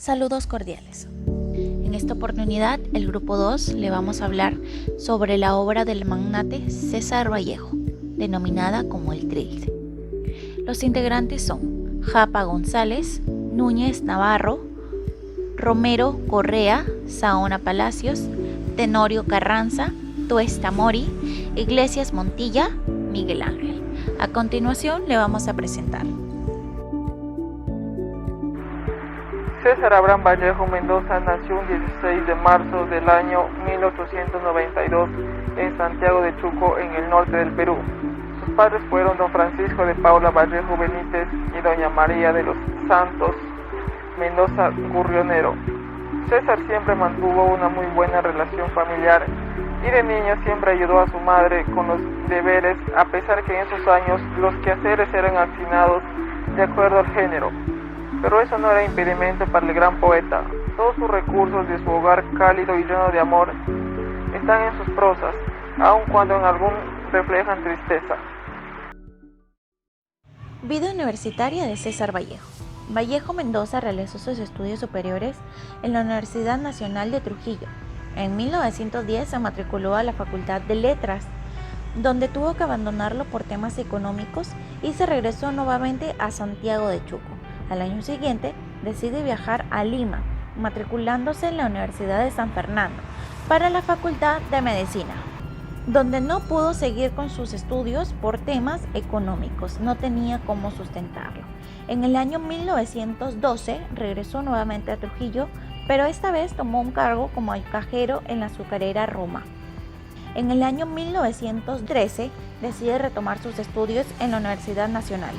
Saludos cordiales. En esta oportunidad, el grupo 2 le vamos a hablar sobre la obra del magnate César Vallejo, denominada como el Trilce. Los integrantes son Japa González, Núñez Navarro, Romero Correa, Saona Palacios, Tenorio Carranza, Tuesta Mori, Iglesias Montilla, Miguel Ángel. A continuación le vamos a presentar. César Abraham Vallejo Mendoza nació un 16 de marzo del año 1892 en Santiago de Chuco, en el norte del Perú. Sus padres fueron don Francisco de Paula Vallejo Benítez y doña María de los Santos Mendoza Gurrionero. César siempre mantuvo una muy buena relación familiar y de niño siempre ayudó a su madre con los deberes, a pesar que en esos años los quehaceres eran asignados de acuerdo al género. Pero eso no era impedimento para el gran poeta. Todos sus recursos de su hogar cálido y lleno de amor están en sus prosas, aun cuando en algún reflejan tristeza. Vida universitaria de César Vallejo. Vallejo Mendoza realizó sus estudios superiores en la Universidad Nacional de Trujillo. En 1910 se matriculó a la Facultad de Letras, donde tuvo que abandonarlo por temas económicos y se regresó nuevamente a Santiago de Chuco. Al año siguiente decide viajar a Lima, matriculándose en la Universidad de San Fernando para la Facultad de Medicina, donde no pudo seguir con sus estudios por temas económicos, no tenía cómo sustentarlo. En el año 1912 regresó nuevamente a Trujillo, pero esta vez tomó un cargo como cajero en la azucarera Roma. En el año 1913 decide retomar sus estudios en la Universidad Nacional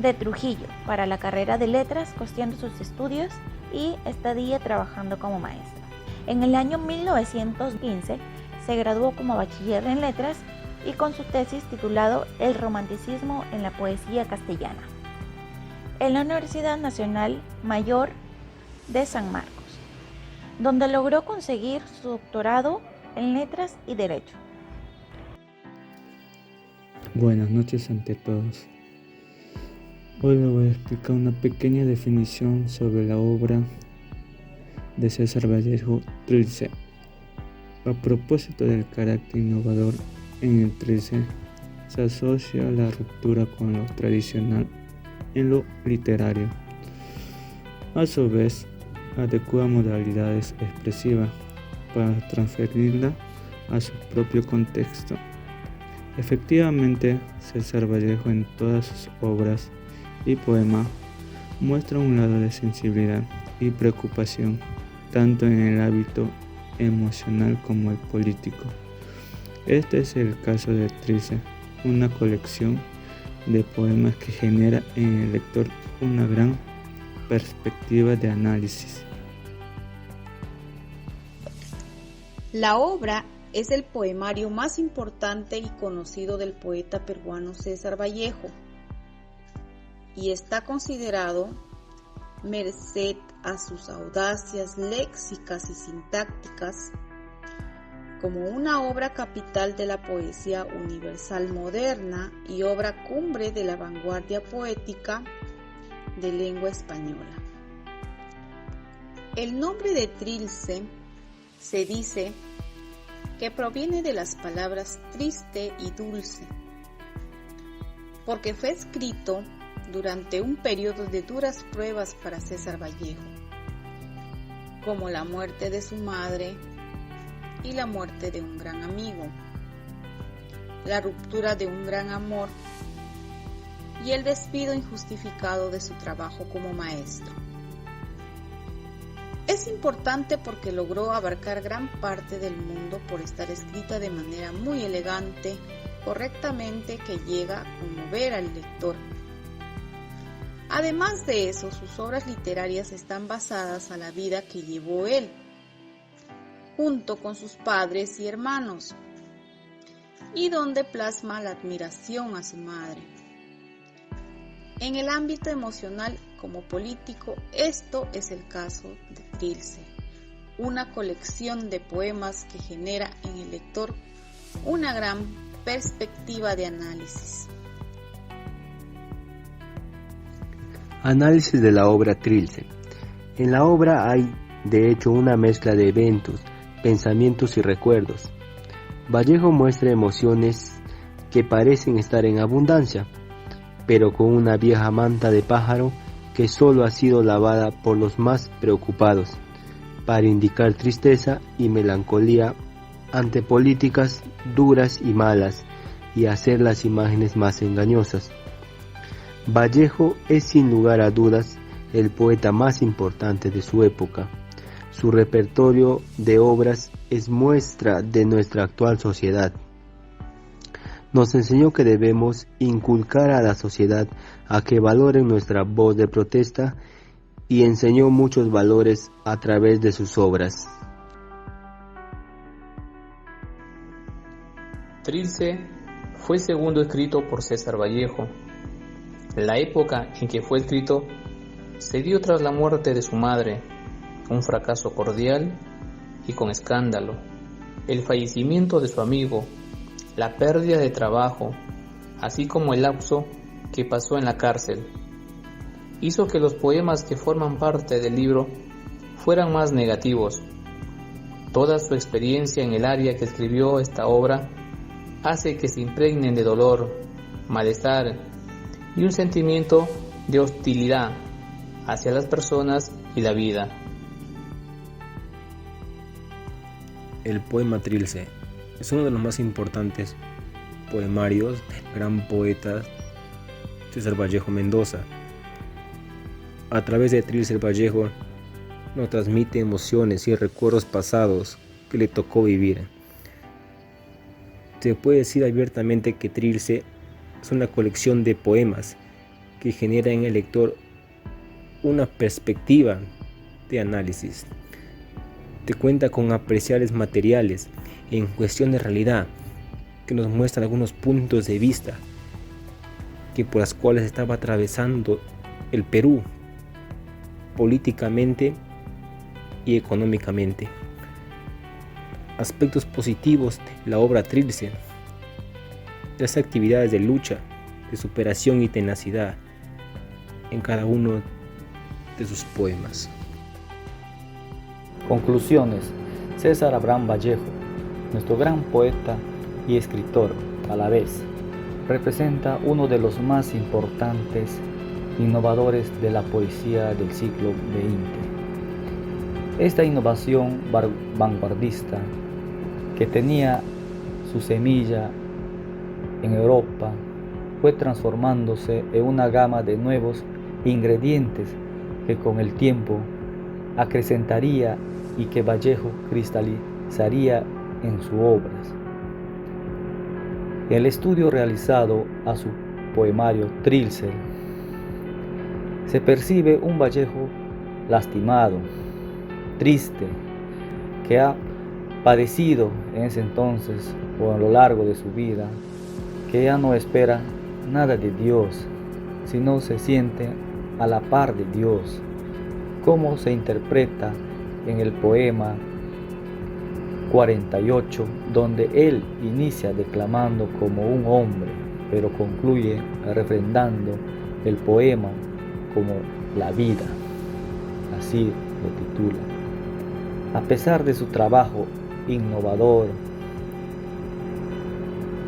de Trujillo para la carrera de letras, costeando sus estudios y estadía trabajando como maestra. En el año 1915 se graduó como bachiller en letras y con su tesis titulado El romanticismo en la poesía castellana, en la Universidad Nacional Mayor de San Marcos, donde logró conseguir su doctorado en letras y derecho. Buenas noches ante todos. Hoy les voy a explicar una pequeña definición sobre la obra de César Vallejo Trilce. A propósito del carácter innovador en el Trilce, se asocia la ruptura con lo tradicional en lo literario. A su vez, adecua modalidades expresivas para transferirla a su propio contexto. Efectivamente, César Vallejo en todas sus obras y poema muestra un lado de sensibilidad y preocupación, tanto en el hábito emocional como el político. Este es el caso de Trilce, una colección de poemas que genera en el lector una gran perspectiva de análisis. La obra es el poemario más importante y conocido del poeta peruano César Vallejo, y está considerado, merced a sus audacias léxicas y sintácticas, como una obra capital de la poesía universal moderna y obra cumbre de la vanguardia poética de lengua española. El nombre de Trilce se dice que proviene de las palabras triste y dulce, porque fue escrito durante un periodo de duras pruebas para César Vallejo, como la muerte de su madre y la muerte de un gran amigo, la ruptura de un gran amor y el despido injustificado de su trabajo como maestro. Es importante porque logró abarcar gran parte del mundo por estar escrita de manera muy elegante, correctamente, que llega a conmover al lector. Además de eso, sus obras literarias están basadas a la vida que llevó él, junto con sus padres y hermanos, y donde plasma la admiración a su madre. En el ámbito emocional como político, esto es el caso de Trilce, una colección de poemas que genera en el lector una gran perspectiva de análisis. Análisis de la obra Trilce. En la obra hay, de hecho, una mezcla de eventos, pensamientos y recuerdos. Vallejo muestra emociones que parecen estar en abundancia, pero con una vieja manta de pájaro que solo ha sido lavada por los más preocupados, para indicar tristeza y melancolía ante políticas duras y malas y hacer las imágenes más engañosas. Vallejo es sin lugar a dudas el poeta más importante de su época. Su repertorio de obras es muestra de nuestra actual sociedad. Nos enseñó que debemos inculcar a la sociedad a que valoren nuestra voz de protesta y enseñó muchos valores a través de sus obras. Trilce fue el segundo escrito por César Vallejo. La época en que fue escrito se dio tras la muerte de su madre, un fracaso cordial y con escándalo, el fallecimiento de su amigo, la pérdida de trabajo, así como el lapso que pasó en la cárcel, hizo que los poemas que forman parte del libro fueran más negativos. Toda su experiencia en el área que escribió esta obra hace que se impregnen de dolor, malestar y un sentimiento de hostilidad hacia las personas y la vida. El poema Trilce es uno de los más importantes poemarios del gran poeta César Vallejo Mendoza. A través de Trilce Vallejo nos transmite emociones y recuerdos pasados que le tocó vivir. Se puede decir abiertamente que Trilce es una colección de poemas que genera en el lector una perspectiva de análisis. Te cuenta con apreciables materiales en cuestión de realidad que nos muestran algunos puntos de vista que por las cuales estaba atravesando el Perú políticamente y económicamente. Aspectos positivos de la obra Trilce: las actividades de lucha, de superación y tenacidad en cada uno de sus poemas. Conclusiones. César Abraham Vallejo, nuestro gran poeta y escritor a la vez, representa uno de los más importantes innovadores de la poesía del siglo XX. Esta innovación vanguardista, que tenía su semilla en Europa, fue transformándose en una gama de nuevos ingredientes que con el tiempo acrecentaría y que Vallejo cristalizaría en sus obras. En el estudio realizado a su poemario Trilce, se percibe un Vallejo lastimado, triste, que ha padecido en ese entonces o a lo largo de su vida, que ya no espera nada de Dios, sino se siente a la par de Dios, como se interpreta en el poema 48, donde él inicia declamando como un hombre, pero concluye refrendando el poema como la vida, así lo titula. A pesar de su trabajo innovador,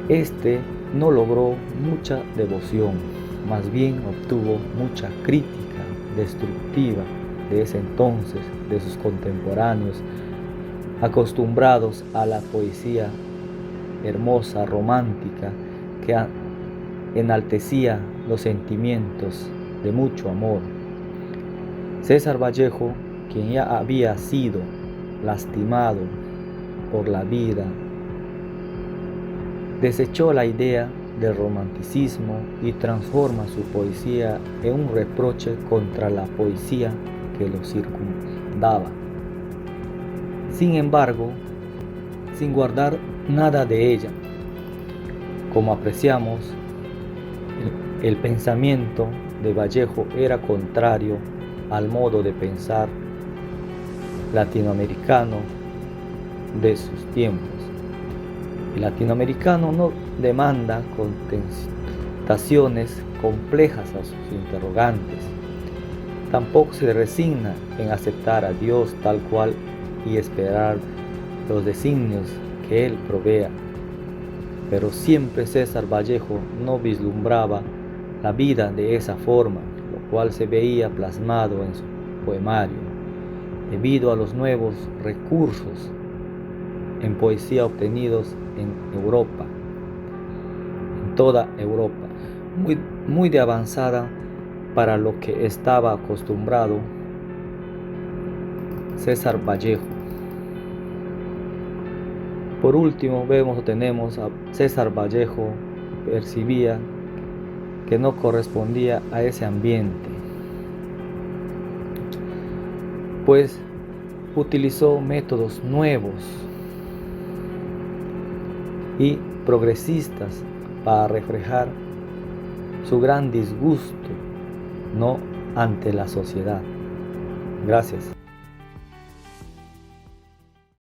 este no logró mucha devoción, más bien obtuvo mucha crítica destructiva de ese entonces, de sus contemporáneos, acostumbrados a la poesía hermosa, romántica, que enaltecía los sentimientos de mucho amor. César Vallejo, quien ya había sido lastimado por la vida, desechó la idea del romanticismo y transforma su poesía en un reproche contra la poesía que lo circundaba. Sin embargo, sin guardar nada de ella, como apreciamos, el pensamiento de Vallejo era contrario al modo de pensar latinoamericano de sus tiempos. El latinoamericano no demanda contestaciones complejas a sus interrogantes. Tampoco se resigna en aceptar a Dios tal cual y esperar los designios que Él provea. Pero siempre César Vallejo no vislumbraba la vida de esa forma, lo cual se veía plasmado en su poemario, debido a los nuevos recursos en poesía obtenidos en Europa, en toda Europa, muy de avanzada para lo que estaba acostumbrado César Vallejo. Por último, tenemos a César Vallejo percibía que no correspondía a ese ambiente, pues utilizó métodos nuevos y progresistas para reflejar su gran disgusto ante la sociedad. Gracias.